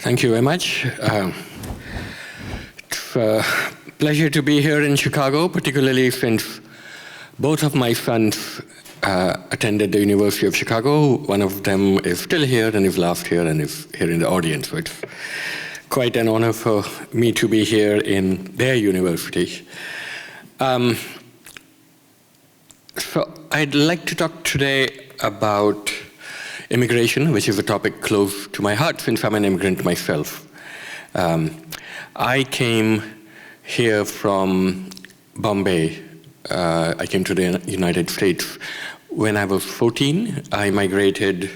Thank you very much. It's a pleasure to be here in Chicago, particularly since both of my sons attended the University of Chicago. One of them is still here and is last here and is here in the audience. So it's quite an honor for me to be here in their university. So I'd like to talk today about immigration, which is a topic close to my heart since I'm an immigrant myself. I came here from Bombay. I came to the United States when I was 14. I migrated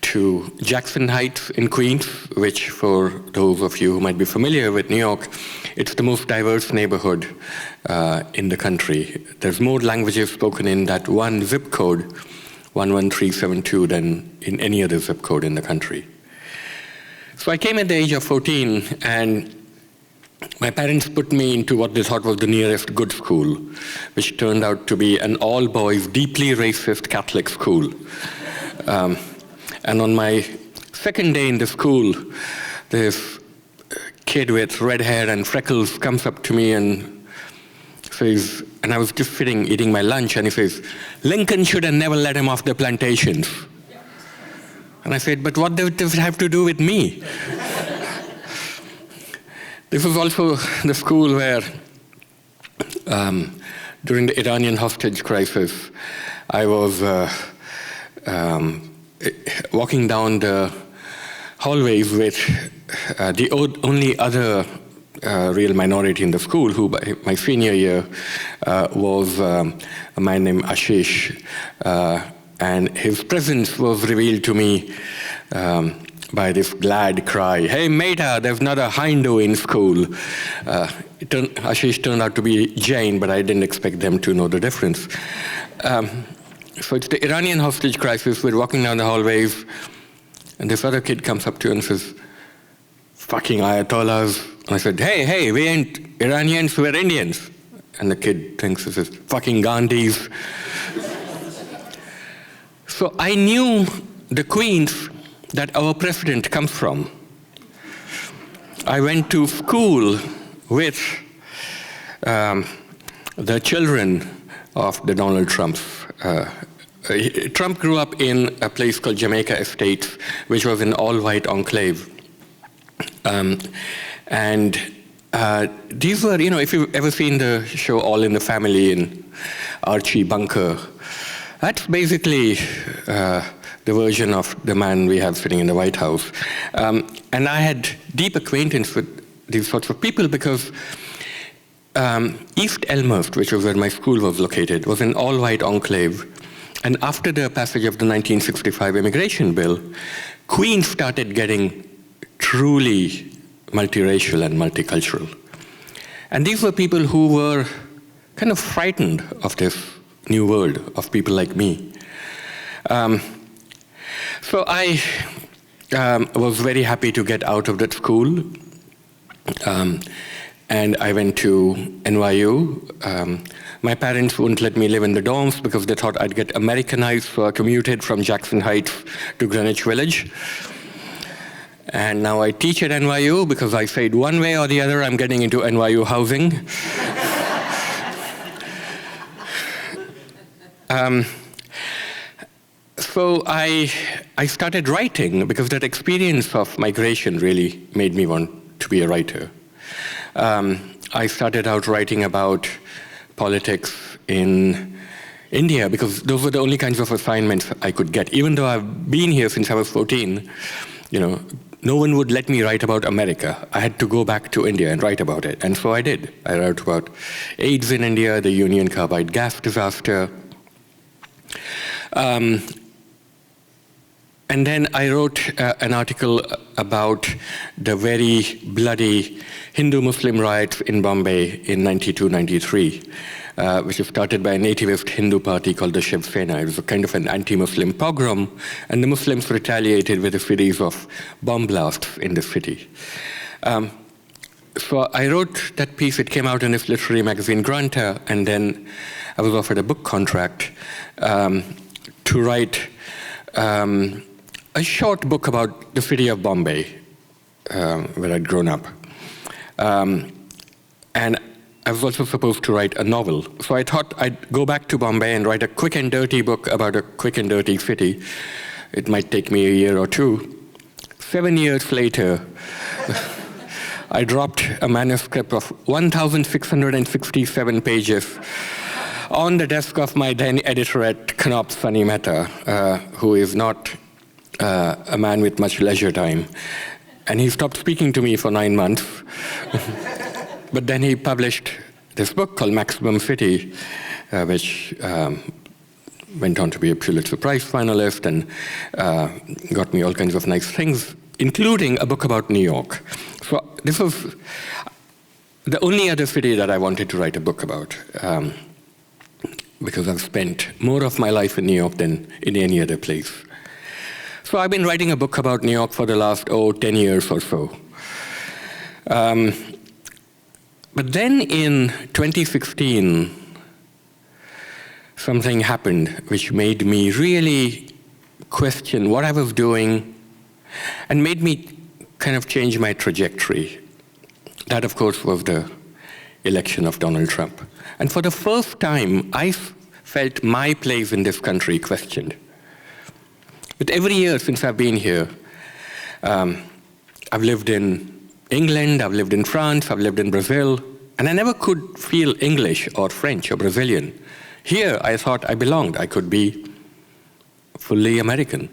to Jackson Heights in Queens, which for those of you who might be familiar with New York, it's the most diverse neighborhood in the country. There's more languages spoken in that one zip code, 11372, than in any other zip code in the country. So I came at the age of 14, and my parents put me into what they thought was the nearest good school, which turned out to be an all-boys, deeply racist Catholic school. And on my second day in the school, this kid with red hair and freckles comes up to me and says, and I was just sitting eating my lunch, and he says, "Lincoln should have never let him off the plantations." And I said, "But what does it have to do with me?" This was also the school where, during the Iranian hostage crisis, I was walking down the hallways with the only other real minority in the school, who by my senior year was a man named Ashish. And his presence was revealed to me by this glad cry, "Hey, Mehta, there's not a Hindu in school." Ashish turned out to be Jain, but I didn't expect them to know the difference. So it's the Iranian hostage crisis. We're walking down the hallways, and this other kid comes up to you and says, "Fucking Ayatollahs." And I said, hey, we ain't Iranians, we're Indians. And the kid thinks this is "fucking Gandhis." So I knew the Queens that our president comes from. I went to school with the children of the Donald Trumps. Trump grew up in a place called Jamaica Estates, which was an all-white enclave. And these were, if you've ever seen the show All in the Family in Archie Bunker, that's basically the version of the man we have sitting in the White House. And I had deep acquaintance with these sorts of people because East Elmhurst, which was where my school was located, was an all-white enclave. And after the passage of the 1965 immigration bill, Queens started getting truly multiracial and multicultural. And these were people who were kind of frightened of this new world of people like me. So I was very happy to get out of that school. And I went to NYU. My parents wouldn't let me live in the dorms because they thought I'd get Americanized, so I commuted from Jackson Heights to Greenwich Village. And now I teach at NYU because I said one way or the other I'm getting into NYU housing. So I started writing because that experience of migration really made me want to be a writer. I started out writing about politics in India because those were the only kinds of assignments I could get. Even though I've been here since I was 14, no one would let me write about America. I had to go back to India and write about it. And so I did. I wrote about AIDS in India, the Union Carbide gas disaster. And then I wrote an article about the very bloody Hindu-Muslim riots in Bombay in 92-93, which was started by a nativist Hindu party called the Shiv Sena. It was a kind of an anti-Muslim pogrom, and the Muslims retaliated with a series of bomb blasts in the city. So I wrote that piece. It came out in this literary magazine, Granta, and then I was offered a book contract to write a short book about the city of Bombay. where I'd grown up. And I was also supposed to write a novel. So I thought I'd go back to Bombay and write a quick and dirty book about a quick and dirty city. It might take me a year or two. 7 years later, I dropped a manuscript of 1,667 pages on the desk of my then editor at Knopf, Suketu Mehta, who is not a man with much leisure time. And he stopped speaking to me for 9 months. But then he published this book called Maximum City, which went on to be a Pulitzer Prize finalist and got me all kinds of nice things, including a book about New York. So this was the only other city that I wanted to write a book about, because I've spent more of my life in New York than in any other place. So I've been writing a book about New York for the last, 10 years or so. But then in 2016, something happened which made me really question what I was doing and made me kind of change my trajectory. That, of course, was the election of Donald Trump. And for the first time, I felt my place in this country questioned. But every year since I've been here, I've lived in England, I've lived in France, I've lived in Brazil, and I never could feel English or French or Brazilian. Here, I thought I belonged. I could be fully American.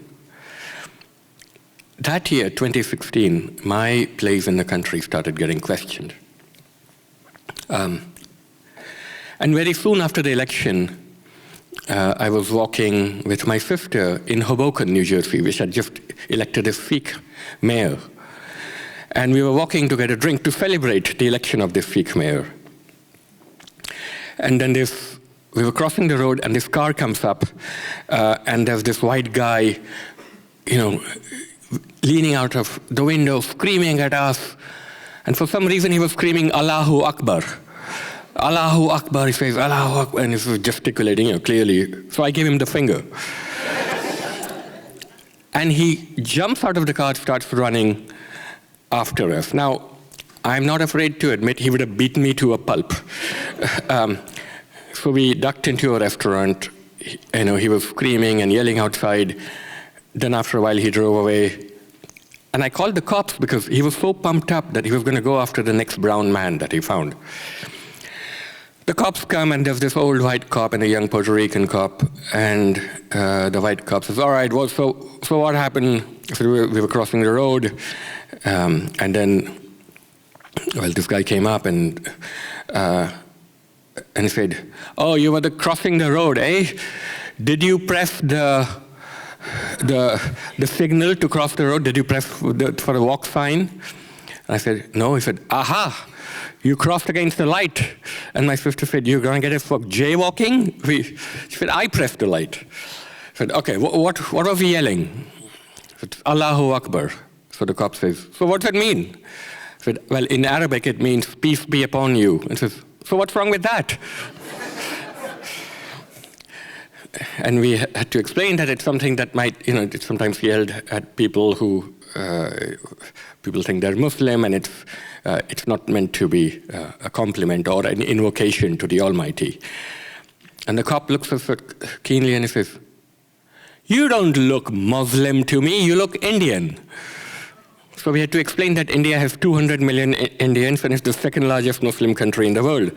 That year, 2016, my place in the country started getting questioned. And very soon after the election, I was walking with my sister in Hoboken, New Jersey, which had just elected a Sikh mayor. And we were walking to get a drink to celebrate the election of this Sikh mayor. And then we were crossing the road, and this car comes up, and there's this white guy, leaning out of the window, screaming at us. And for some reason, he was screaming, "Allahu Akbar." Allahu Akbar, he says, Allahu Akbar, and he was gesticulating, clearly. So I gave him the finger. And he jumps out of the car, starts running after us. Now, I'm not afraid to admit he would have beaten me to a pulp. So we ducked into a restaurant. He was screaming and yelling outside. Then after a while, he drove away. And I called the cops because he was so pumped up that he was going to go after the next brown man that he found. The cops come, and there's this old white cop and a young Puerto Rican cop. And the white cop says, "All right, well, so what happened?" So we were crossing the road. And then, this guy came up and he said, "Oh, you were crossing the road, eh? Did you press the signal to cross the road? Did you press for the walk sign?" And I said, "No." He said, "Aha, you crossed against the light." And my sister said, "You're going to get it for jaywalking?" She said, "I pressed the light." I said, "Okay, what was he yelling?" I said, "Allahu Akbar." So the cop says, "So what's it mean?" I said, "Well, in Arabic it means peace be upon you." And says, "So what's wrong with that?" And we had to explain that it's something that might, it's sometimes yelled at people who people think they're Muslim, and it's not meant to be a compliment or an invocation to the Almighty. And the cop looks at us keenly and he says, "You don't look Muslim to me, you look Indian." So we had to explain that India has 200 million Indians and it's the second largest Muslim country in the world,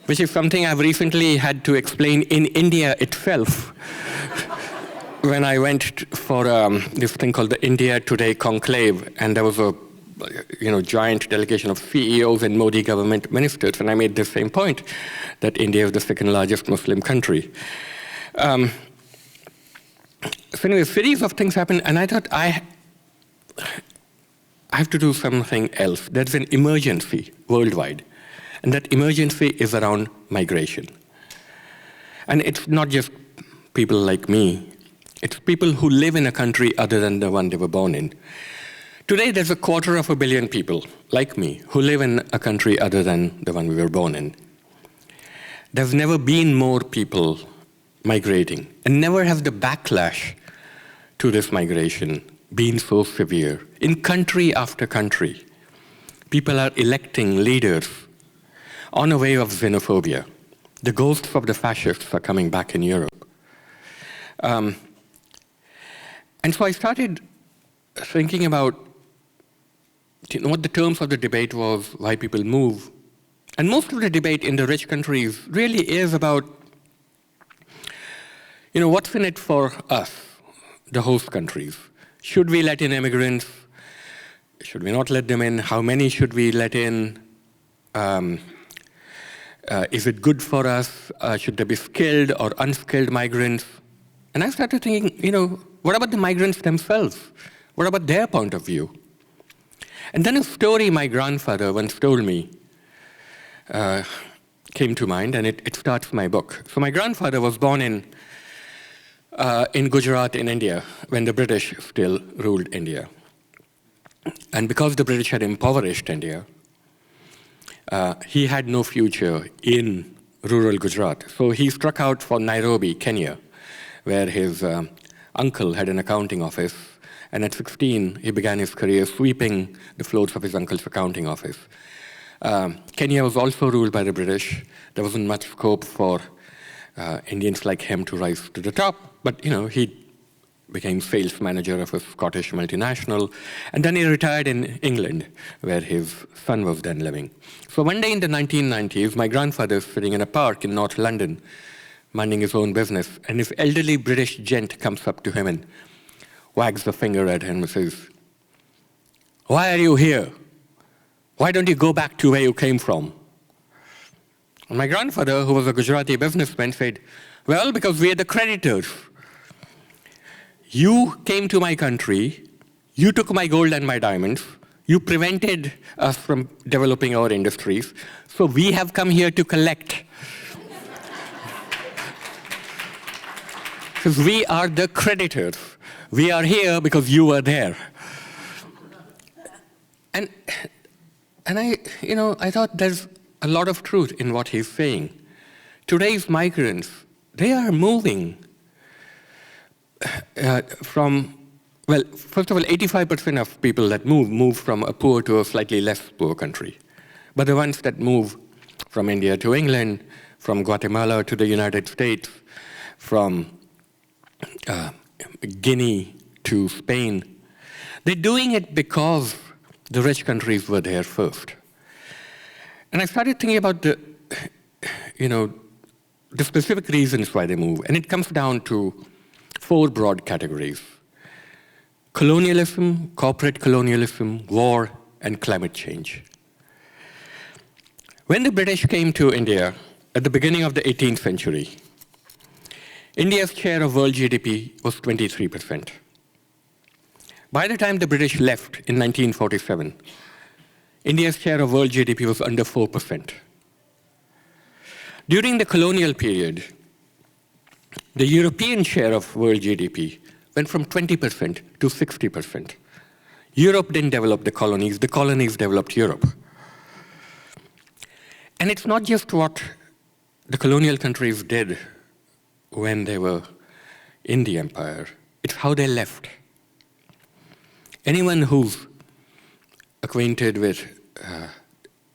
which is something I've recently had to explain in India itself. When I went for this thing called the India Today Conclave, and there was a giant delegation of CEOs and Modi government ministers, and I made the same point, that India is the second largest Muslim country. So anyway, a series of things happened, and I thought I have to do something else. There's an emergency worldwide, and that emergency is around migration. And it's not just people like me. It's people who live in a country other than the one they were born in. Today, there's 250 million people, like me, who live in a country other than the one we were born in. There's never been more people migrating, and never has the backlash to this migration been so severe. In country after country, people are electing leaders on a wave of xenophobia. The ghosts of the fascists are coming back in Europe. And so I started thinking about what the terms of the debate was, why people move. And most of the debate in the rich countries really is about, what's in it for us, the host countries? Should we let in immigrants? Should we not let them in? How many should we let in? Is it good for us? Should there be skilled or unskilled migrants? And I started thinking, what about the migrants themselves? What about their point of view? And then a story my grandfather once told me came to mind, and it starts my book. So my grandfather was born in Gujarat in India when the British still ruled India. And because the British had impoverished India, he had no future in rural Gujarat. So he struck out for Nairobi, Kenya, where his uncle had an accounting office. And at 16, he began his career sweeping the floors of his uncle's accounting office. Kenya was also ruled by the British. There wasn't much scope for Indians like him to rise to the top, but he became sales manager of a Scottish multinational, and then he retired in England, where his son was then living. So one day in the 1990s, my grandfather is sitting in a park in North London, minding his own business, and this elderly British gent comes up to him and wags a finger at him and says, "Why are you here? Why don't you go back to where you came from?" And my grandfather, who was a Gujarati businessman, said, "Well, because we are the creditors. You came to my country, you took my gold and my diamonds, you prevented us from developing our industries, so we have come here to collect. Because we are the creditors. We are here because you were there." And I thought there's a lot of truth in what he's saying. Today's migrants, they are moving first of all, 85% of people that move from a poor to a slightly less poor country. But the ones that move from India to England, from Guatemala to the United States, from Guinea to Spain, they're doing it because the rich countries were there first. And I started thinking about the specific reasons why they move. And it comes down to 4 broad categories: colonialism, corporate colonialism, war, and climate change. When the British came to India at the beginning of the 18th century, India's share of world GDP was 23%. By the time the British left in 1947, India's share of world GDP was under 4%. During the colonial period, the European share of world GDP went from 20% to 60%. Europe didn't develop the colonies developed Europe. And it's not just what the colonial countries did when they were in the empire, it's how they left. Anyone who's acquainted with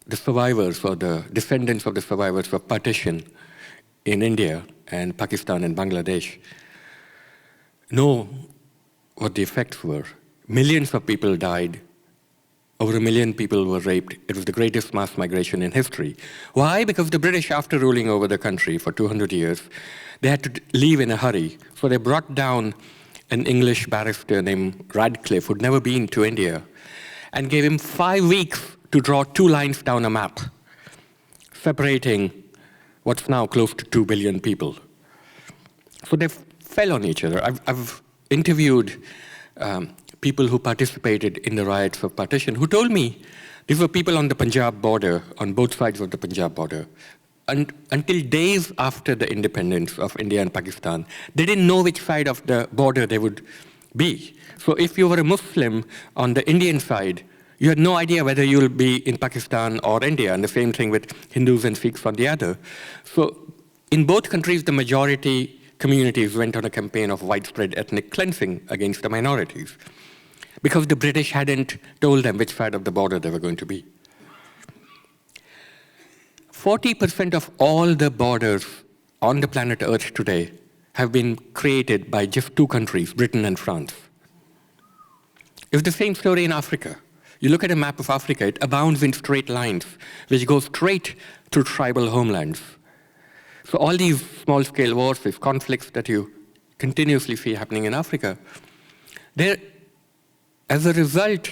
the survivors or the descendants of the survivors of partition in India and Pakistan and Bangladesh know what the effects were. Millions of people died. Over 1 million people were raped. It was the greatest mass migration in history. Why? Because the British, after ruling over the country for 200 years, they had to leave in a hurry. So they brought down an English barrister named Radcliffe, who'd never been to India, and gave him 5 weeks to draw 2 lines down a map, separating what's now close to 2 billion people. So they fell on each other. I've interviewed people who participated in the riots of partition who told me these were people on the Punjab border, on both sides of the Punjab border. And until days after the independence of India and Pakistan, they didn't know which side of the border they would be. So if you were a Muslim on the Indian side, you had no idea whether you'll be in Pakistan or India, and the same thing with Hindus and Sikhs on the other. So in both countries, the majority communities went on a campaign of widespread ethnic cleansing against the minorities. because the British hadn't told them which side of the border they were going to be. 40% of all the borders on the planet Earth today have been created by just two countries, Britain and France. It's the same story in Africa. You look at a map of Africa, it abounds in straight lines, which go straight to tribal homelands. So all these small-scale wars, these conflicts that you continuously see happening in Africa, they're as a result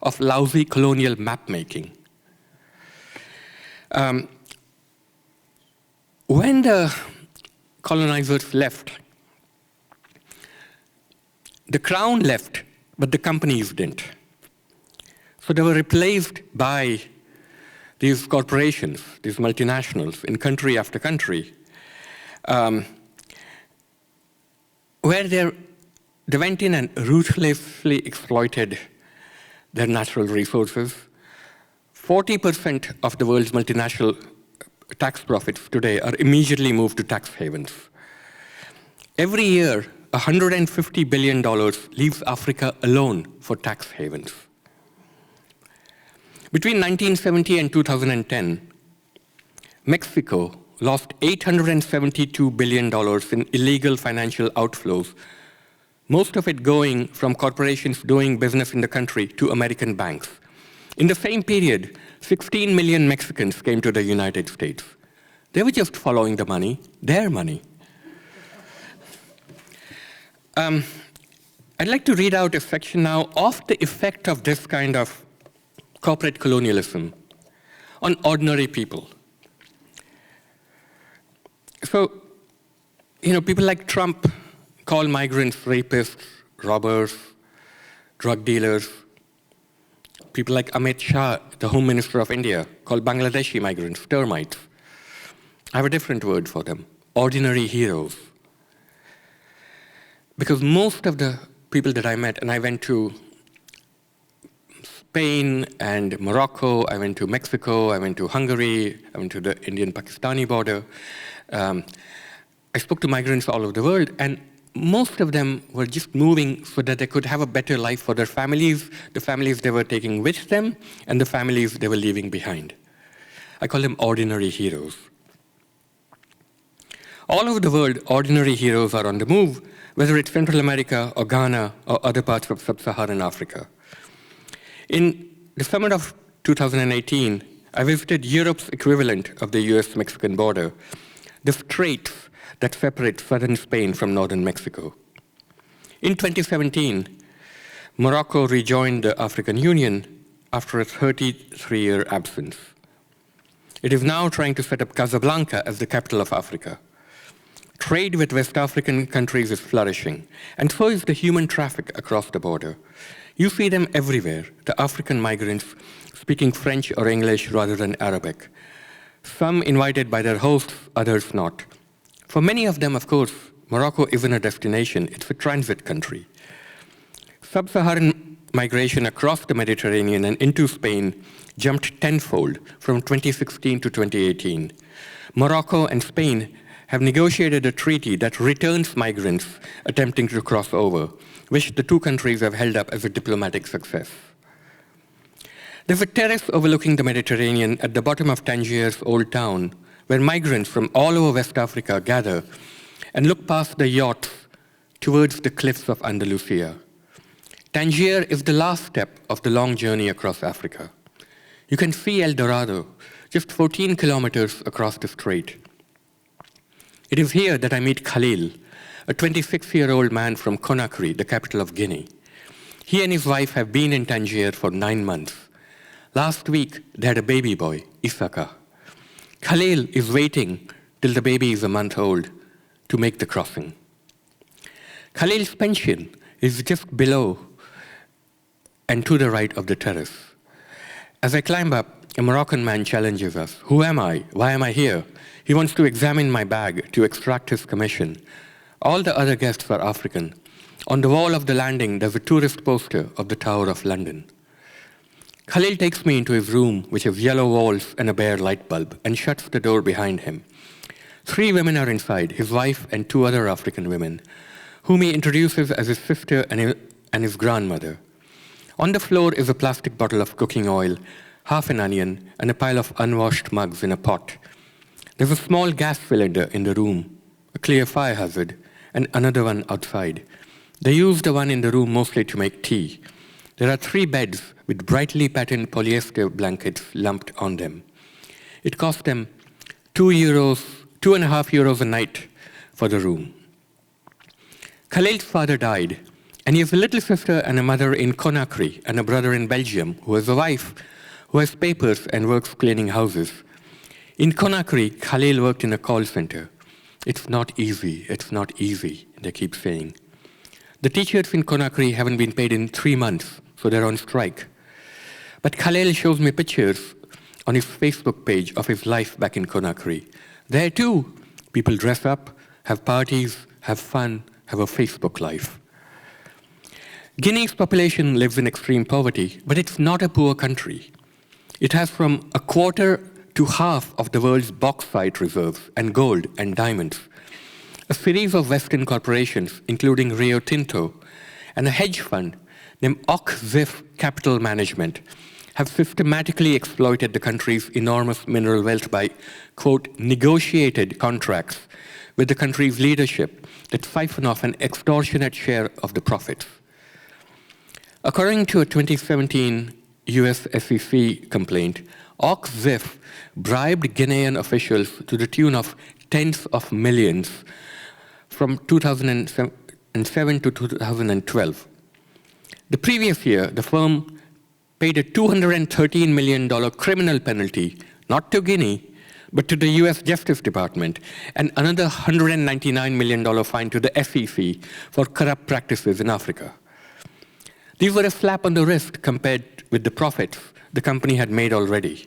of lousy colonial map-making. When the colonizers left, the crown left, but the companies didn't. So they were replaced by these corporations, these multinationals in country after country, where they went in and ruthlessly exploited their natural resources. 40% of the world's multinational tax profits today are immediately moved to tax havens. Every year, $150 billion leaves Africa alone for tax havens. Between 1970 and 2010, Mexico lost $872 billion in illegal financial outflows, most of it going from corporations doing business in the country to American banks. In the same period, 16 million Mexicans came to the United States. They were just following the money, their money. I'd like to read out a section now of the effect of this kind of corporate colonialism on ordinary people. So, people like Trump call migrants rapists, robbers, drug dealers. People like Amit Shah, the Home Minister of India, call Bangladeshi migrants termites. I have a different word for them, ordinary heroes. Because most of the people that I met, and I went to Spain and Morocco, I went to Mexico, I went to Hungary, I went to the Indian-Pakistani border. I spoke to migrants all over the world, and most of them were just moving so that they could have a better life for their families, the families they were taking with them, and the families they were leaving behind. I call them ordinary heroes. All over the world, ordinary heroes are on the move, whether it's Central America or Ghana or other parts of sub-Saharan Africa. In the summer of 2018, I visited Europe's equivalent of the US-Mexican border, the straits that separate southern Spain from northern Mexico. In 2017, Morocco rejoined the African Union after a 33-year absence. It is now trying to set up Casablanca as the capital of Africa. Trade with West African countries is flourishing, and so is the human traffic across the border. You see them everywhere, the African migrants speaking French or English rather than Arabic. Some invited by their hosts, others not. For many of them, of course, Morocco isn't a destination, it's a transit country. Sub-Saharan migration across the Mediterranean and into Spain jumped tenfold from 2016 to 2018. Morocco and Spain have negotiated a treaty that returns migrants attempting to cross over, which the two countries have held up as a diplomatic success. There's a terrace overlooking the Mediterranean at the bottom of Tangier's old town, where migrants from all over West Africa gather and look past the yachts towards the cliffs of Andalusia. Tangier is the last step of the long journey across Africa. You can see El Dorado, just 14 kilometers across the strait. It is here that I meet Khalil, a 26-year-old man from Conakry, the capital of Guinea. He and his wife have been in Tangier for 9 months. Last week, they had a baby boy, Isaka. Khalil is waiting till the baby is a month old to make the crossing. Khalil's pension is just below and to the right of the terrace. As I climb up, a Moroccan man challenges us. Who am I? Why am I here? He wants to examine my bag to extract his commission. All the other guests are African. On the wall of the landing, there's a tourist poster of the Tower of London. Khalil takes me into his room, which has yellow walls and a bare light bulb, and shuts the door behind him. 3 women are inside, his wife and 2 other African women, whom he introduces as his sister and his grandmother. On the floor is a plastic bottle of cooking oil, half an onion, and a pile of unwashed mugs in a pot. There's a small gas cylinder in the room, a clear fire hazard, and another one outside. They use the one in the room mostly to make tea. There are 3 beds with brightly patterned polyester blankets lumped on them. It cost them €2.5 a night for the room. Khalil's father died, and he has a little sister and a mother in Conakry and a brother in Belgium who has a wife who has papers and works cleaning houses. In Conakry, Khalil worked in a call center. It's not easy, they keep saying. The teachers in Conakry haven't been paid in 3 months, so they're on strike. But Khalil shows me pictures on his Facebook page of his life back in Conakry. There too, people dress up, have parties, have fun, have a Facebook life. Guinea's population lives in extreme poverty, but it's not a poor country. It has from a quarter to half of the world's bauxite reserves and gold and diamonds. A series of Western corporations, including Rio Tinto, and a hedge fund named Oak-Ziff Capital Management, have systematically exploited the country's enormous mineral wealth by, quote, negotiated contracts with the country's leadership that siphon off an extortionate share of the profits. According to a 2017 US SEC complaint, Oak-Ziff bribed Guinean officials to the tune of tens of millions from 2007 to 2012. The previous year, the firm paid a $213 million criminal penalty, not to Guinea, but to the US Justice Department, and another $199 million fine to the SEC for corrupt practices in Africa. These were a slap on the wrist compared with the profits the company had made already.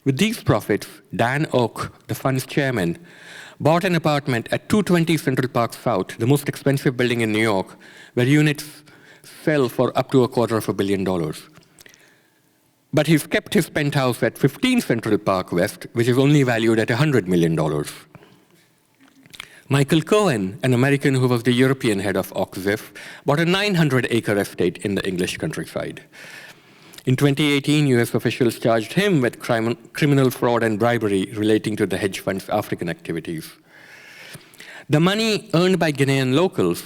With these profits, Dan Oak, the fund's chairman, bought an apartment at 220 Central Park South, the most expensive building in New York, where units sell for up to $250 million. But he's kept his penthouse at 15 Central Park West, which is only valued at $100 million. Michael Cohen, an American who was the European head of Oak-Ziff, bought a 900-acre estate in the English countryside. In 2018, US officials charged him with criminal fraud and bribery relating to the hedge fund's African activities. The money earned by Guinean locals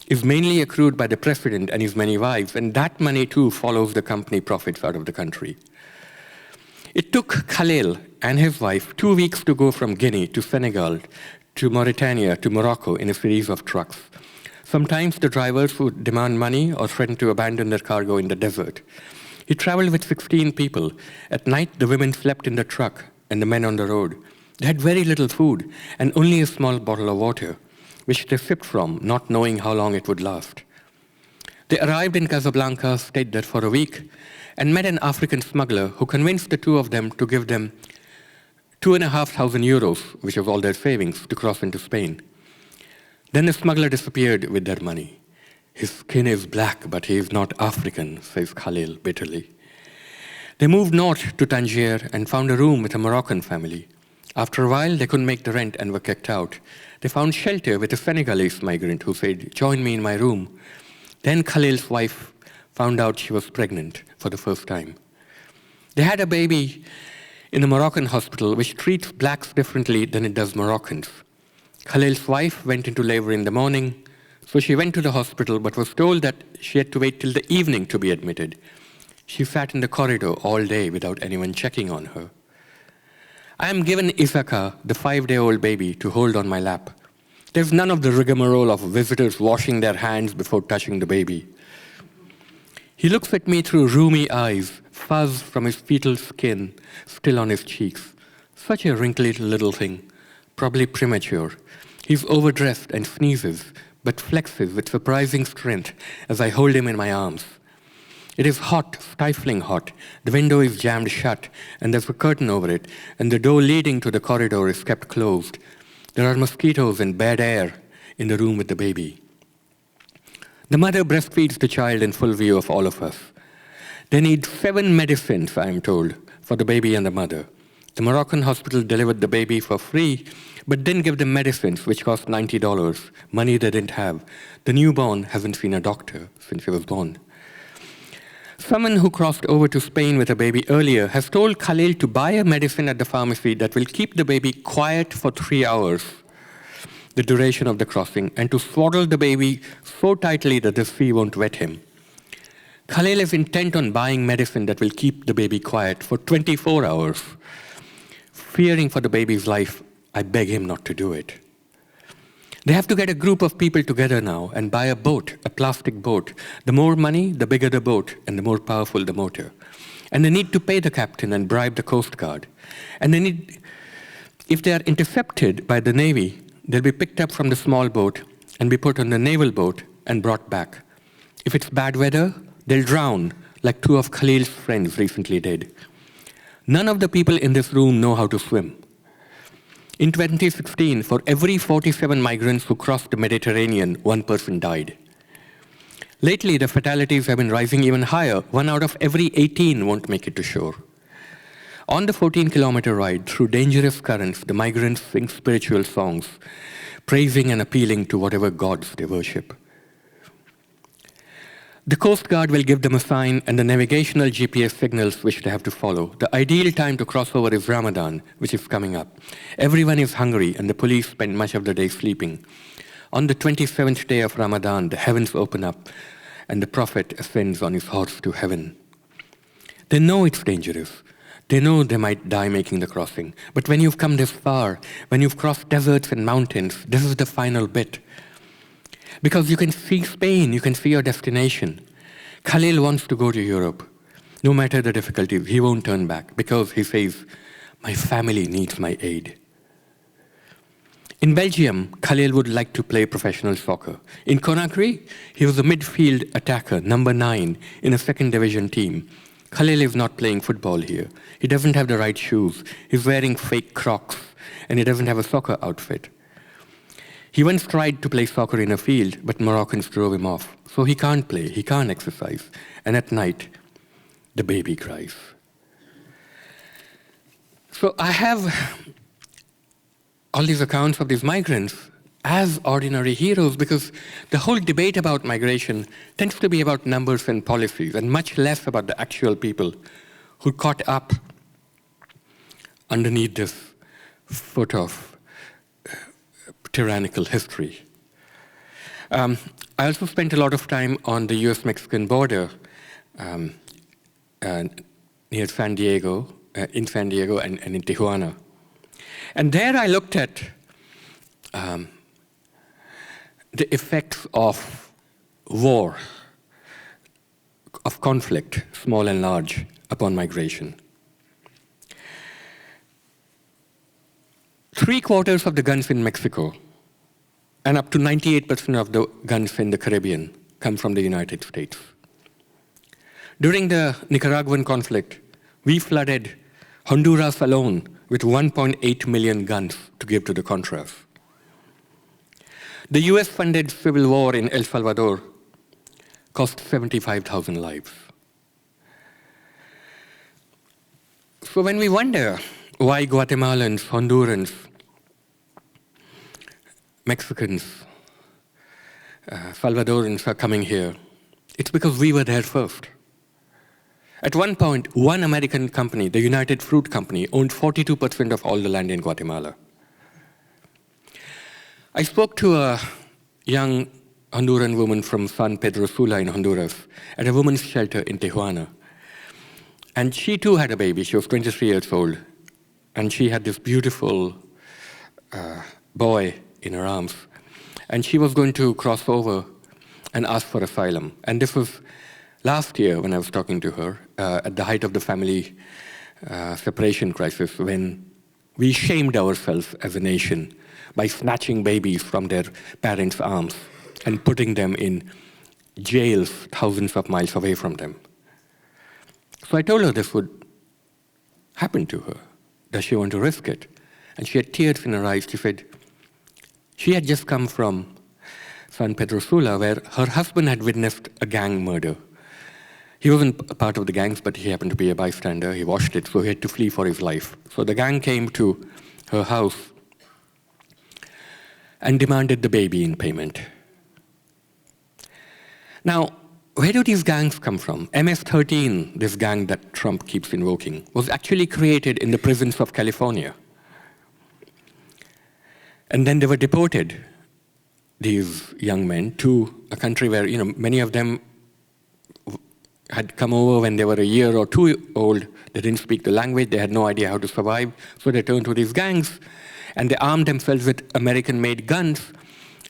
is mainly accrued by the president and his many wives, and that money too follows the company profits out of the country. It took Khalil and his wife 2 weeks to go from Guinea to Senegal to Mauritania to Morocco in a series of trucks. Sometimes the drivers would demand money or threaten to abandon their cargo in the desert. He traveled with 16 people. At night, the women slept in the truck and the men on the road. They had very little food and only a small bottle of water, which they sipped from, not knowing how long it would last. They arrived in Casablanca, stayed there for a week, and met an African smuggler who convinced the two of them to give them €2,500, which was all their savings, to cross into Spain. Then the smuggler disappeared with their money. His skin is black, but he is not African, says Khalil bitterly. They moved north to Tangier and found a room with a Moroccan family. After a while, they couldn't make the rent and were kicked out. They found shelter with a Senegalese migrant who said, "Join me in my room." Then Khalil's wife found out she was pregnant for the first time. They had a baby in a Moroccan hospital which treats blacks differently than it does Moroccans. Khalil's wife went into labor in the morning, so she went to the hospital but was told that she had to wait till the evening to be admitted. She sat in the corridor all day without anyone checking on her. I am given Isaka, the 5-day-old baby, to hold on my lap. There's none of the rigmarole of visitors washing their hands before touching the baby. He looks at me through rheumy eyes, fuzz from his fetal skin still on his cheeks. Such a wrinkly little thing, probably premature. He's overdressed and sneezes, but flexes with surprising strength as I hold him in my arms. It is hot, stifling hot. The window is jammed shut, and there's a curtain over it, and the door leading to the corridor is kept closed. There are mosquitoes and bad air in the room with the baby. The mother breastfeeds the child in full view of all of us. They need 7 medicines, I am told, for the baby and the mother. The Moroccan hospital delivered the baby for free, but didn't give them medicines, which cost $90, money they didn't have. The newborn hasn't seen a doctor since he was born. Someone who crossed over to Spain with a baby earlier has told Khalil to buy a medicine at the pharmacy that will keep the baby quiet for 3 hours, the duration of the crossing, and to swaddle the baby so tightly that the sea won't wet him. Khalil is intent on buying medicine that will keep the baby quiet for 24 hours. Fearing for the baby's life, I beg him not to do it. They have to get a group of people together now and buy a boat, a plastic boat. The more money, the bigger the boat, and the more powerful the motor. And they need to pay the captain and bribe the Coast Guard. And if they are intercepted by the Navy, they'll be picked up from the small boat and be put on the naval boat and brought back. If it's bad weather, they'll drown, like 2 of Khalil's friends recently did. None of the people in this room know how to swim. In 2016, for every 47 migrants who crossed the Mediterranean, 1 person died. Lately, the fatalities have been rising even higher. 1 out of every 18 won't make it to shore. On the 14-kilometer ride through dangerous currents, the migrants sing spiritual songs, praising and appealing to whatever gods they worship. The Coast Guard will give them a sign and the navigational GPS signals which they have to follow. The ideal time to cross over is Ramadan, which is coming up. Everyone is hungry and the police spend much of the day sleeping. On the 27th day of Ramadan, the heavens open up and the Prophet ascends on his horse to heaven. They know it's dangerous. They know they might die making the crossing. But when you've come this far, when you've crossed deserts and mountains, this is the final bit. Because you can see Spain, you can see your destination. Khalil wants to go to Europe. No matter the difficulties, he won't turn back because he says, my family needs my aid. In Belgium, Khalil would like to play professional soccer. In Conakry, he was a midfield attacker, number 9, in a second division team. Khalil is not playing football here. He doesn't have the right shoes. He's wearing fake Crocs, and he doesn't have a soccer outfit. He once tried to play soccer in a field, but Moroccans drove him off. So he can't play, he can't exercise. And at night, the baby cries. So I have all these accounts of these migrants as ordinary heroes because the whole debate about migration tends to be about numbers and policies and much less about the actual people who caught up underneath this foot of tyrannical history. I also spent a lot of time on the US-Mexican border near San Diego, in San Diego and in Tijuana. And there I looked at the effects of war, of conflict, small and large, upon migration. 3/4 of the guns in Mexico and up to 98% of the guns in the Caribbean come from the United States. During the Nicaraguan conflict, we flooded Honduras alone with 1.8 million guns to give to the Contras. The US-funded civil war in El Salvador cost 75,000 lives. So when we wonder why Guatemalans, Hondurans, Mexicans, Salvadorans are coming here, it's because we were there first. At one point, one American company, the United Fruit Company, owned 42% of all the land in Guatemala. I spoke to a young Honduran woman from San Pedro Sula in Honduras at a women's shelter in Tijuana. And she too had a baby. She was 23 years old. And she had this beautiful boy in her arms. And she was going to cross over and ask for asylum. And this was last year when I was talking to her, at the height of the family separation crisis, when we shamed ourselves as a nation by snatching babies from their parents' arms and putting them in jails thousands of miles away from them. So I told her this would happen to her. Does she want to risk it? And she had tears in her eyes. She said she had just come from San Pedro Sula, where her husband had witnessed a gang murder. He wasn't a part of the gangs, but he happened to be a bystander. He watched it, so he had to flee for his life. So the gang came to her house and demanded the baby in payment. Now, where do these gangs come from? MS-13, this gang that Trump keeps invoking, was actually created in the prisons of California. And then they were deported, these young men, to a country where many of them had come over when they were a year or two old. They didn't speak the language. They had no idea how to survive. So they turned to these gangs, and they armed themselves with American-made guns,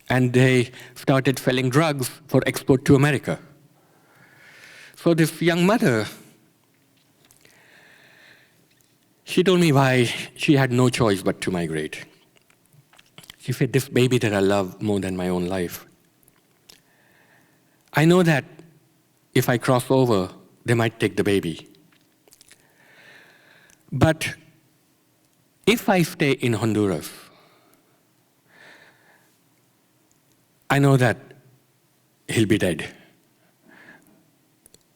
and they started selling drugs for export to America. So this young mother, she told me why she had no choice but to migrate. She said, this baby that I love more than my own life, I know that if I cross over, they might take the baby. But if I stay in Honduras, I know that he'll be dead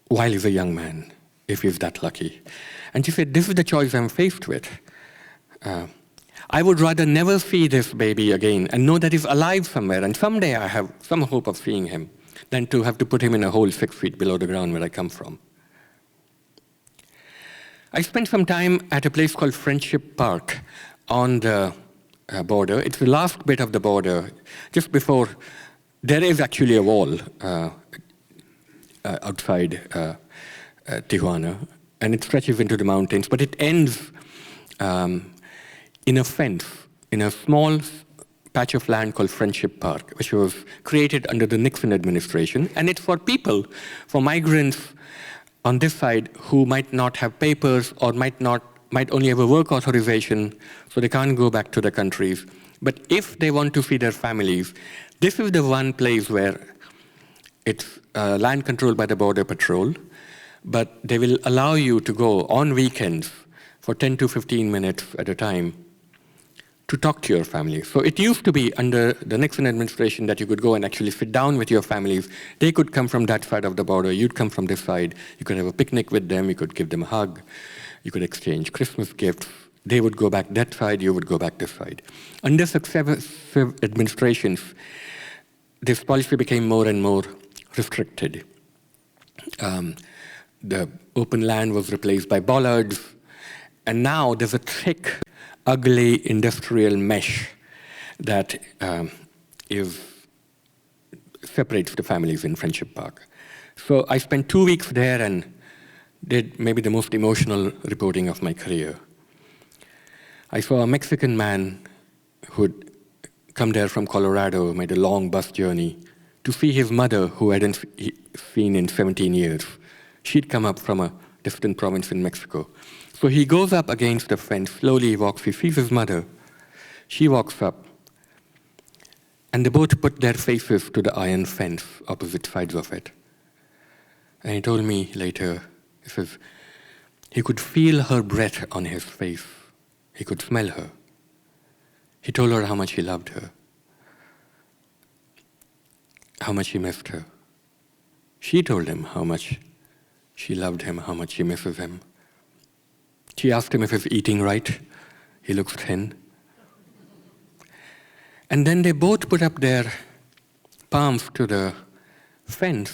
while he's a young man, if he's that lucky. And she said, this is the choice I'm faced with. I would rather never see this baby again and know that he's alive somewhere, and someday I have some hope of seeing him, than to have to put him in a hole 6 feet below the ground where I come from. I spent some time at a place called Friendship Park on the border. It's the last bit of the border, just before there is actually a wall outside Tijuana, and it stretches into the mountains, but it ends in a fence, in a small patch of land called Friendship Park, which was created under the Nixon administration. And it's for people, for migrants on this side who might not have papers or might only have a work authorization, so they can't go back to their countries. But if they want to see their families, this is the one place where it's land controlled by the Border Patrol, but they will allow you to go on weekends for 10 to 15 minutes at a time to talk to your family. So it used to be under the Nixon administration that you could go and actually sit down with your families. They could come from that side of the border, you'd come from this side, you could have a picnic with them, you could give them a hug, you could exchange Christmas gifts. They would go back that side, you would go back this side. Under successive administrations, this policy became more and more restricted. The open land was replaced by bollards, and now there's a thick, ugly industrial mesh that separates the families in Friendship Park. So I spent 2 weeks there and did maybe the most emotional reporting of my career. I saw a Mexican man who'd come there from Colorado, made a long bus journey to see his mother, who I hadn't seen in 17 years. She'd come up from a distant province in Mexico. So he goes up against the fence, slowly he walks, he sees his mother. She walks up, and they both put their faces to the iron fence, opposite sides of it. And he told me later, he says, he could feel her breath on his face. He could smell her. He told her how much he loved her, how much he missed her. She told him how much she loved him, how much she misses him. She asked him if he's eating right. He looks thin. And then they both put up their palms to the fence.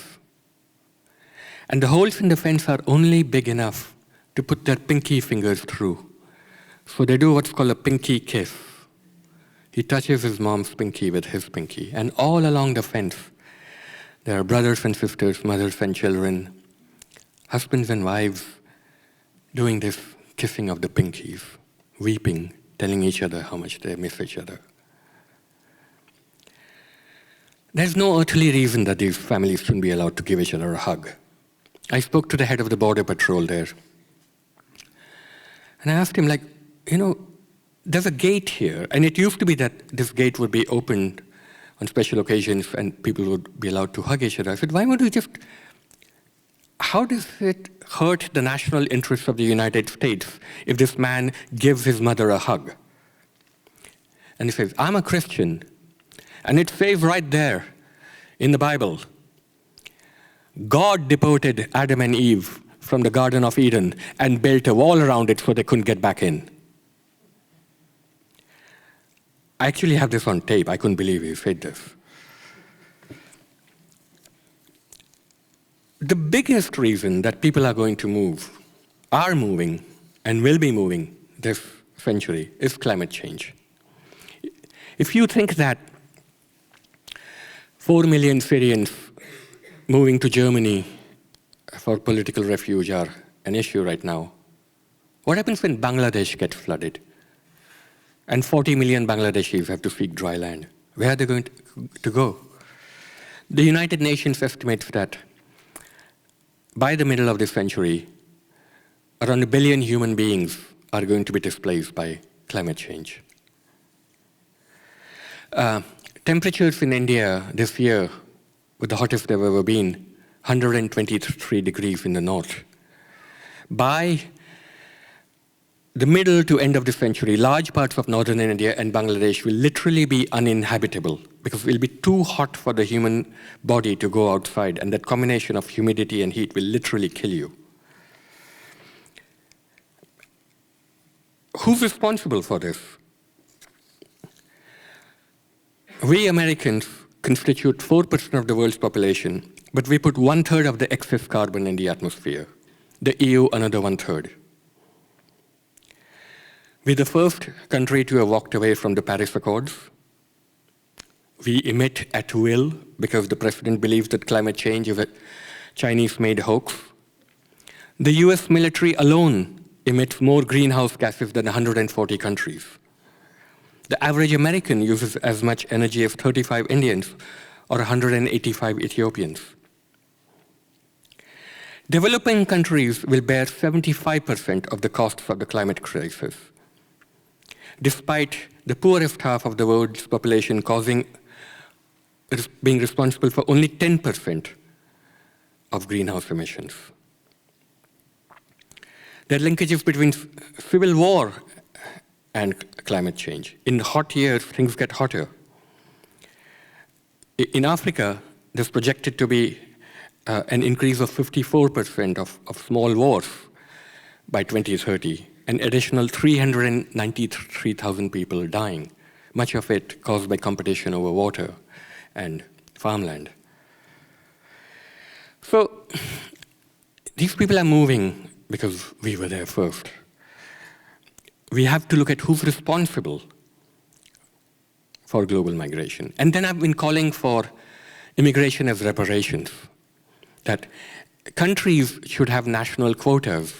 And the holes in the fence are only big enough to put their pinky fingers through. So they do what's called a pinky kiss. He touches his mom's pinky with his pinky. And all along the fence, there are brothers and sisters, mothers and children, husbands and wives, doing this kissing of the pinkies, weeping, telling each other how much they miss each other. There's no earthly reason that these families shouldn't be allowed to give each other a hug. I spoke to the head of the Border Patrol there. And I asked him, there's a gate here, and it used to be that this gate would be opened on special occasions and people would be allowed to hug each other. I said, why would we just... How does it hurt the national interests of the United States if this man gives his mother a hug? And he says, I'm a Christian, and it says right there in the Bible, God deported Adam and Eve from the Garden of Eden and built a wall around it so they couldn't get back in. I actually have this on tape. I couldn't believe he said this. The biggest reason that people are going to move, are moving, and will be moving this century is climate change. If you think that 4 million Syrians moving to Germany for political refuge are an issue right now, what happens when Bangladesh gets flooded and 40 million Bangladeshis have to seek dry land? Where are they going to go? The United Nations estimates that by the middle of this century, around 1 billion human beings are going to be displaced by climate change. Temperatures in India this year were the hottest they've ever been, 123 degrees in the north. By the middle to end of the century, large parts of northern India and Bangladesh will literally be uninhabitable because it will be too hot for the human body to go outside, and that combination of humidity and heat will literally kill you. Who's responsible for this? We Americans constitute 4% of the world's population, but we put 1/3 of the excess carbon in the atmosphere. The EU, another 1/3. We're the first country to have walked away from the Paris Accords. We emit at will because the president believes that climate change is a Chinese-made hoax. The US military alone emits more greenhouse gases than 140 countries. The average American uses as much energy as 35 Indians or 185 Ethiopians. Developing countries will bear 75% of the costs of the climate crisis, despite the poorest half of the world's population being responsible for only 10% of greenhouse emissions. There are linkages between civil war and climate change. In hot years, things get hotter. In Africa, there's projected to be an increase of 54% of small wars by 2030, an additional 393,000 people dying, much of it caused by competition over water and farmland. So these people are moving because we were there first. We have to look at who's responsible for global migration. And then I've been calling for immigration as reparations, that countries should have national quotas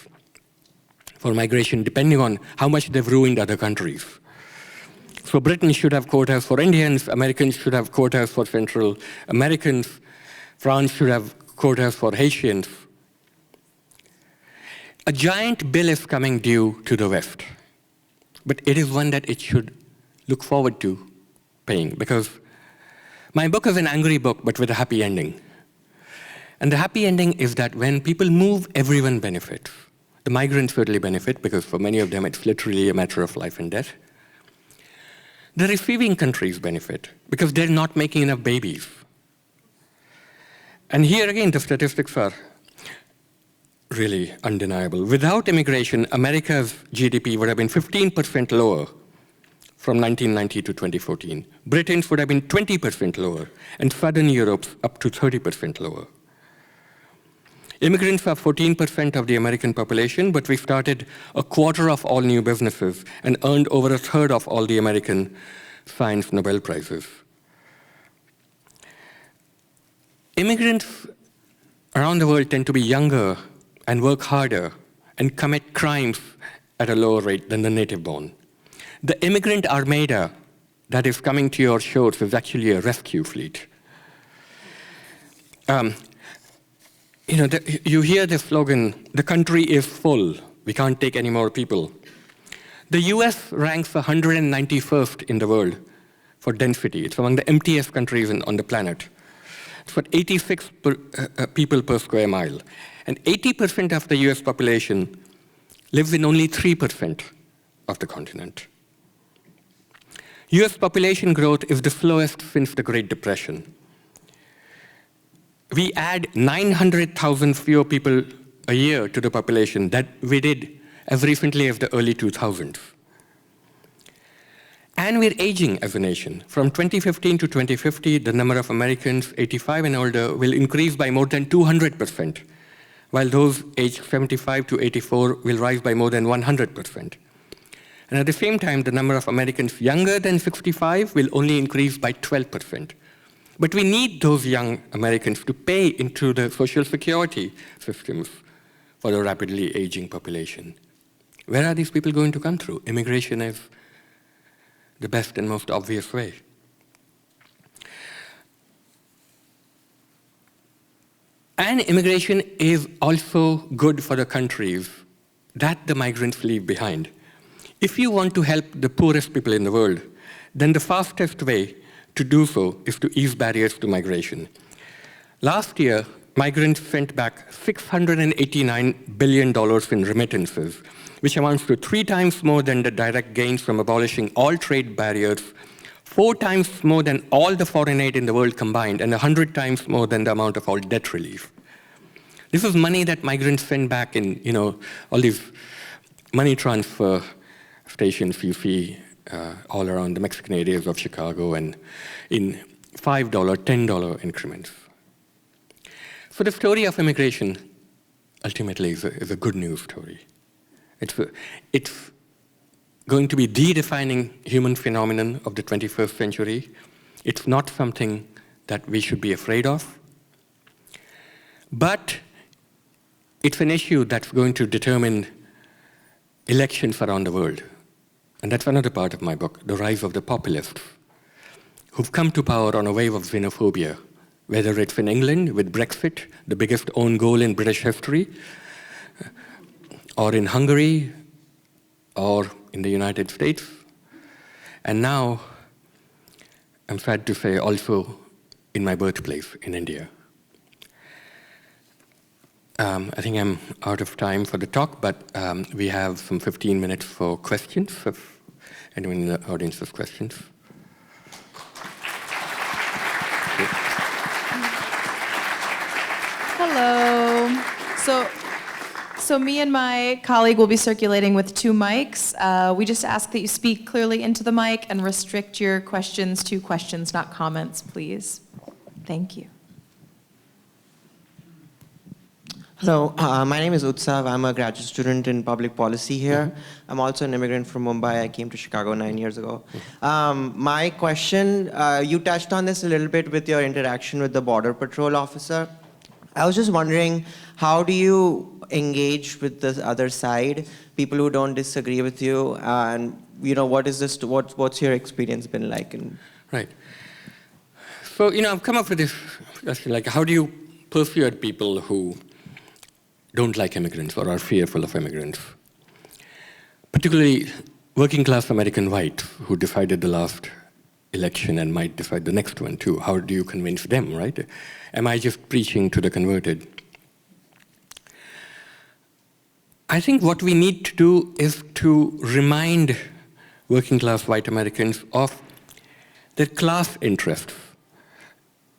for migration depending on how much they've ruined other countries. So Britain should have quotas for Indians, Americans should have quotas for Central Americans, France should have quotas for Haitians. A giant bill is coming due to the West, but it is one that it should look forward to paying, because my book is an angry book, but with a happy ending. And the happy ending is that when people move, everyone benefits. The migrants certainly benefit, because for many of them, it's literally a matter of life and death. The receiving countries benefit, because they're not making enough babies. And here again, the statistics are really undeniable. Without immigration, America's GDP would have been 15% lower from 1990 to 2014. Britain's would have been 20% lower, and Southern Europe's up to 30% lower. Immigrants are 14% of the American population, but we started a quarter of all new businesses and earned over 1/3 of all the American Science Nobel Prizes. Immigrants around the world tend to be younger and work harder and commit crimes at a lower rate than the native-born. The immigrant armada that is coming to your shores is actually a rescue fleet. You hear the slogan, the country is full, we can't take any more people. The US ranks 191st in the world for density. It's among the emptiest countries on the planet. It's got 86 people per square mile. And 80% of the US population lives in only 3% of the continent. US population growth is the slowest since the Great Depression. We add 900,000 fewer people a year to the population that we did as recently as the early 2000s. And we're aging as a nation. From 2015 to 2050, the number of Americans 85 and older will increase by more than 200%, while those aged 75 to 84 will rise by more than 100%. And at the same time, the number of Americans younger than 65 will only increase by 12%. But we need those young Americans to pay into the social security systems for the rapidly aging population. Where are these people going to come through? Immigration is the best and most obvious way. And immigration is also good for the countries that the migrants leave behind. If you want to help the poorest people in the world, then the fastest way to do so is to ease barriers to migration. Last year, migrants sent back $689 billion in remittances, which amounts to 3 times more than the direct gains from abolishing all trade barriers, 4 times more than all the foreign aid in the world combined, and 100 times more than the amount of all debt relief. This is money that migrants send back in, all these money transfer stations you see all around the Mexican areas of Chicago and in $5, $10 increments. So the story of immigration ultimately is a good news story. It's going to be the defining human phenomenon of the 21st century. It's not something that we should be afraid of. But it's an issue that's going to determine elections around the world. And that's another part of my book, the rise of the populists, who've come to power on a wave of xenophobia, whether it's in England with Brexit, the biggest own goal in British history, or in Hungary, or in the United States. And now, I'm sad to say, also in my birthplace, in India. I think I'm out of time for the talk, but we have some 15 minutes for questions, if anyone in the audience has questions. Hello. So me and my colleague will be circulating with 2 mics. We just ask that you speak clearly into the mic and restrict your questions to questions, not comments, please. Thank you. Hello, my name is Utsav. I'm a graduate student in public policy here. I'm also an immigrant from Mumbai. I came to Chicago 9 years ago. My question, you touched on this a little bit with your interaction with the Border Patrol officer. I was just wondering, how do you engage with the other side, people who don't disagree with you, and what's your experience been like? Right. So, I've come up with this question, like, how do you persuade people who don't like immigrants or are fearful of immigrants? Particularly working class American whites who decided the last election and might decide the next one too. How do you convince them, right? Am I just preaching to the converted? I think what we need to do is to remind working class white Americans of their class interests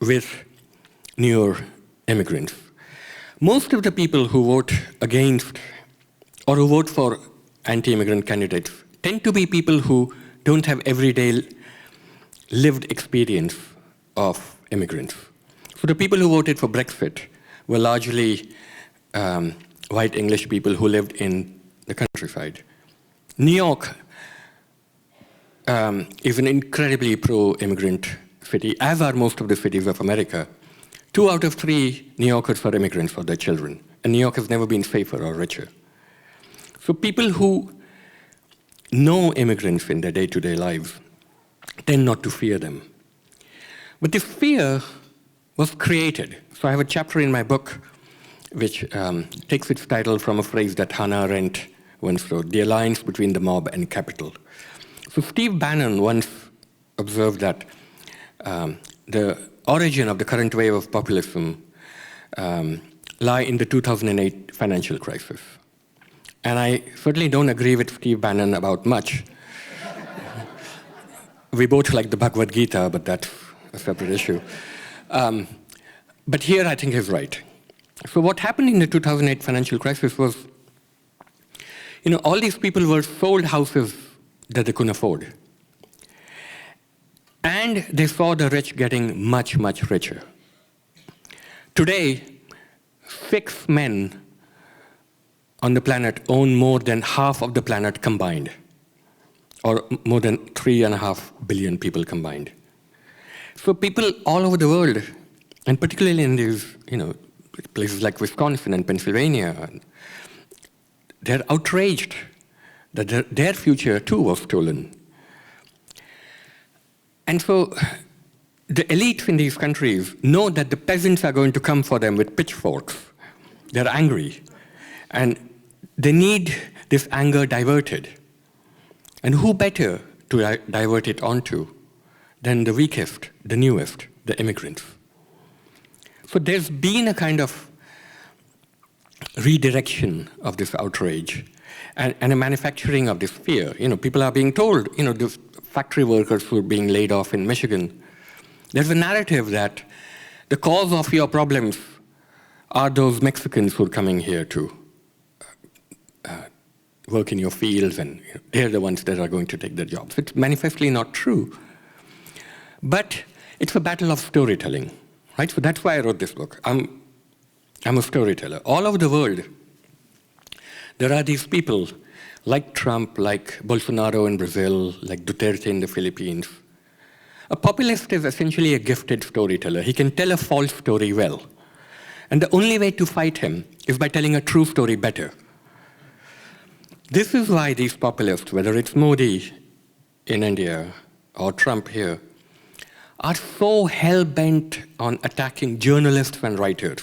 with newer immigrants. Most of the people who vote against or who vote for anti-immigrant candidates tend to be people who don't have everyday lived experience of immigrants. So the people who voted for Brexit were largely white English people who lived in the countryside. New York is an incredibly pro-immigrant city, as are most of the cities of America. 2 out of 3 New Yorkers are immigrants or their children, and New York has never been safer or richer. So people who know immigrants in their day-to-day lives tend not to fear them. But this fear was created. So I have a chapter in my book which takes its title from a phrase that Hannah Arendt once wrote, the alliance between the mob and capital. So Steve Bannon once observed that the origin of the current wave of populism lie in the 2008 financial crisis. And I certainly don't agree with Steve Bannon about much. We both like the Bhagavad Gita, but that's a separate issue. But here I think he's right. So what happened in the 2008 financial crisis was, all these people were sold houses that they couldn't afford. And they saw the rich getting much, much richer. Today, 6 men on the planet own more than half of the planet combined, or more than 3.5 billion people combined. So people all over the world, and particularly in these, places like Wisconsin and Pennsylvania, they're outraged that their future too was stolen. And so the elites in these countries know that the peasants are going to come for them with pitchforks. They're angry. And they need this anger diverted. And who better to divert it onto than the weakest, the newest, the immigrants? So there's been a kind of redirection of this outrage and a manufacturing of this fear. People are being told, the factory workers who are being laid off in Michigan, there's a narrative that the cause of your problems are those Mexicans who are coming here to work in your fields, and they're the ones that are going to take their jobs. It's manifestly not true. But it's a battle of storytelling, right? So that's why I wrote this book. I'm a storyteller. All over the world, there are these people like Trump, like Bolsonaro in Brazil, like Duterte in the Philippines. A populist is essentially a gifted storyteller. He can tell a false story well. And the only way to fight him is by telling a true story better. This is why these populists, whether it's Modi in India or Trump here, are so hell-bent on attacking journalists and writers.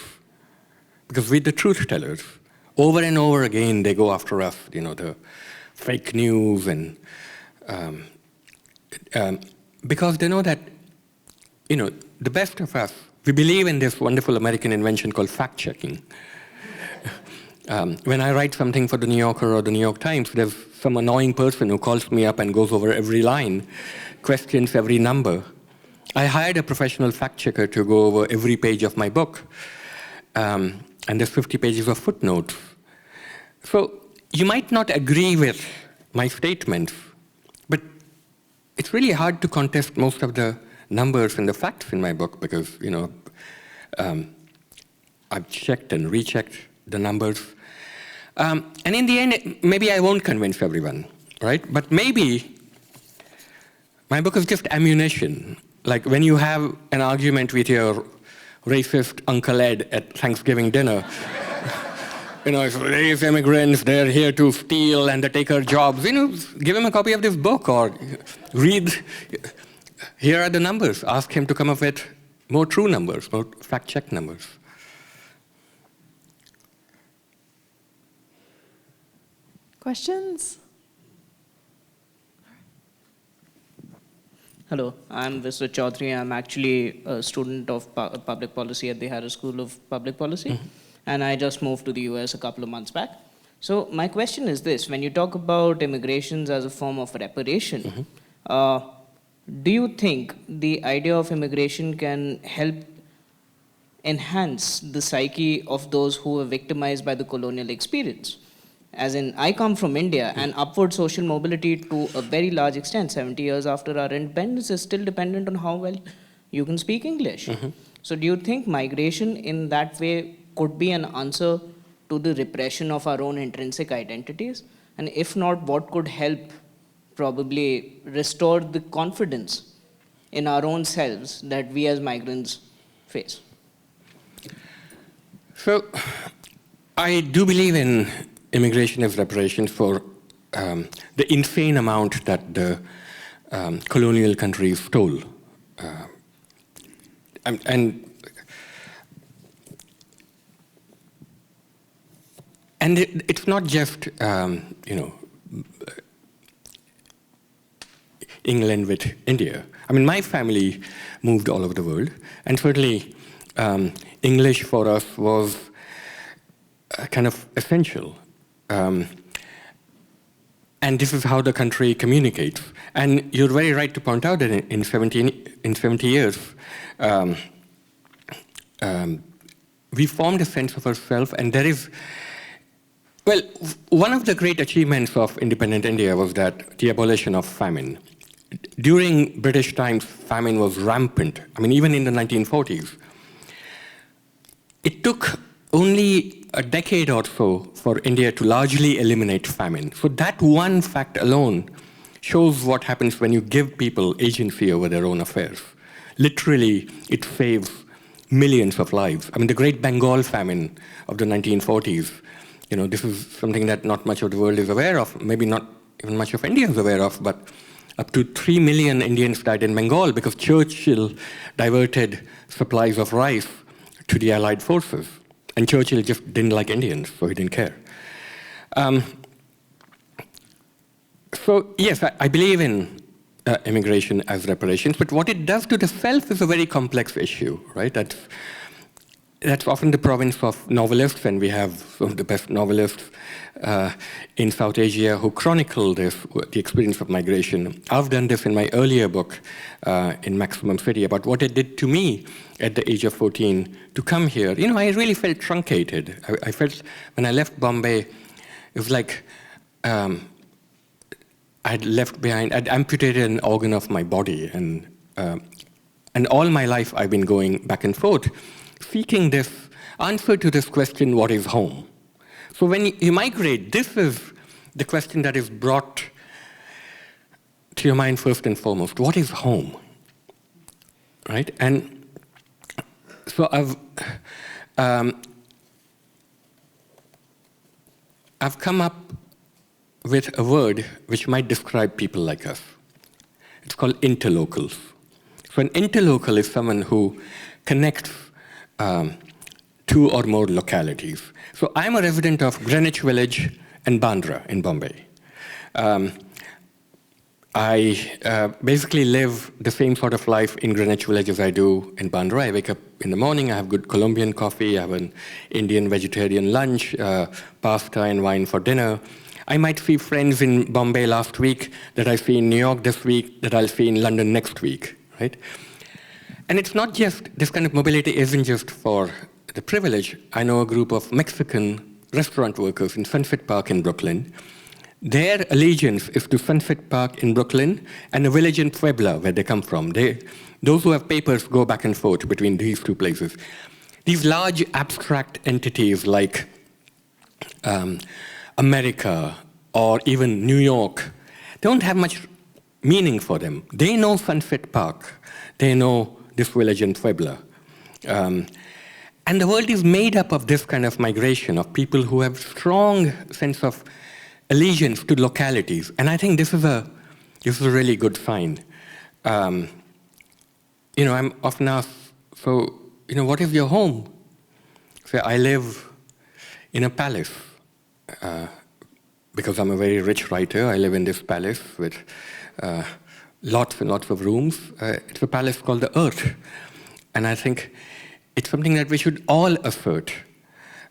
Because we're the truth tellers. Over and over again, they go after us, the fake news, and because they know that, the best of us, we believe in this wonderful American invention called fact-checking. When I write something for the New Yorker or the New York Times, there's some annoying person who calls me up and goes over every line, questions every number. I hired a professional fact-checker to go over every page of my book. And there's 50 pages of footnotes. So you might not agree with my statements, but it's really hard to contest most of the numbers and the facts in my book because, I've checked and rechecked the numbers. And in the end, maybe I won't convince everyone, right? But maybe my book is just ammunition. Like when you have an argument with your racist Uncle Ed at Thanksgiving dinner. These immigrants, they're here to steal and to take our jobs. Give him a copy of this book or read. Here are the numbers. Ask him to come up with more true numbers, more fact-check numbers. Questions? Hello, I'm Mr. Chaudhary. I'm actually a student of public policy at the Harris School of Public Policy, and I just moved to the US a couple of months back. So my question is this: when you talk about immigrations as a form of reparation, do you think the idea of immigration can help enhance the psyche of those who were victimized by the colonial experience? As in, I come from India, and upward social mobility to a very large extent, 70 years after our independence, is still dependent on how well you can speak English. So do you think migration in that way could be an answer to the repression of our own intrinsic identities? And if not, what could help probably restore the confidence in our own selves that we as migrants face? So I do believe in immigration as reparations for the insane amount that the colonial countries stole. And it's not just, England with India. I mean, my family moved all over the world, and certainly English for us was kind of essential. And this is how the country communicates. And you're very right to point out that in 70 years, we formed a sense of ourselves, and there is, well, one of the great achievements of independent India was that the abolition of famine. during British times, famine was rampant. I mean, even in the 1940s. It took only a decade or so for India to largely eliminate famine. So that one fact alone shows what happens when you give people agency over their own affairs. Literally, it saves millions of lives. I mean, the Great Bengal famine of the 1940s, this is something that not much of the world is aware of, maybe not even much of India is aware of, but up to 3 million Indians died in Bengal because Churchill diverted supplies of rice to the Allied forces. And Churchill just didn't like Indians, so he didn't care. So yes, I believe in immigration as reparations, but what it does to the self is a very complex issue, right? That's often the province of novelists, and we have some of the best novelists in South Asia who chronicle the experience of migration. I've done this in my earlier book, in Maximum City, about what it did to me at the age of 14 to come here. I really felt truncated. I felt, when I left Bombay, it was like I'd left behind, I'd amputated an organ of my body, and all my life I've been going back and forth, seeking this answer to this question, what is home? So when you migrate, this is the question that is brought to your mind first and foremost. What is home? Right? And so I've come up with a word which might describe people like us. It's called interlocals. So an interlocal is someone who connects two or more localities. So I'm a resident of Greenwich Village and Bandra in Bombay. I basically live the same sort of life in Greenwich Village as I do in Bandra. I wake up in the morning, I have good Colombian coffee, I have an Indian vegetarian lunch, pasta and wine for dinner. I might see friends in Bombay last week that I see in New York this week, that I'll see in London next week, right? And it's not just, this kind of mobility isn't just for the privilege. I know a group of Mexican restaurant workers in Sunset Park in Brooklyn. Their allegiance is to Sunset Park in Brooklyn and a village in Puebla, where they come from. Those who have papers go back and forth between these two places. These large abstract entities like America or even New York don't have much meaning for them. They know Sunset Park. They know this village in Puebla. And the world is made up of this kind of migration, of people who have strong sense of allegiance to localities. And I think this is a really good sign. I'm often asked, so, what is your home? So I live in a palace. Because I'm a very rich writer, I live in this palace with lots and lots of rooms. It's a palace called the Earth. And I think it's something that we should all assert,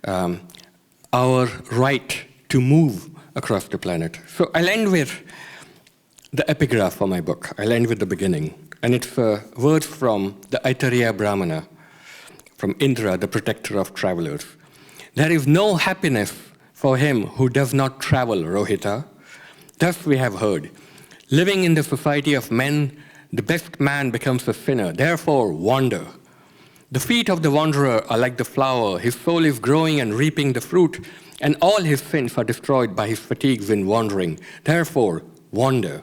our right to move across the planet. So I'll end with the epigraph for my book. I'll end with the beginning. And it's words from the Aitareya Brahmana, from Indra, the protector of travelers. There is no happiness for him who does not travel, Rohita. Thus we have heard. Living in the society of men, the best man becomes a sinner. Therefore, wander. The feet of the wanderer are like the flower. His soul is growing and reaping the fruit, and all his sins are destroyed by his fatigues in wandering. Therefore, wander.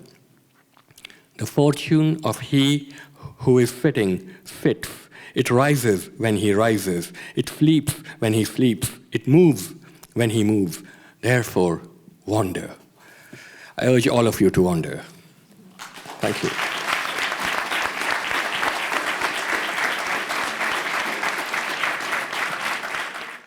The fortune of he who is sitting fits. It rises when he rises. It sleeps when he sleeps. It moves when he moves. Therefore, wander. I urge all of you to wander. Thank you.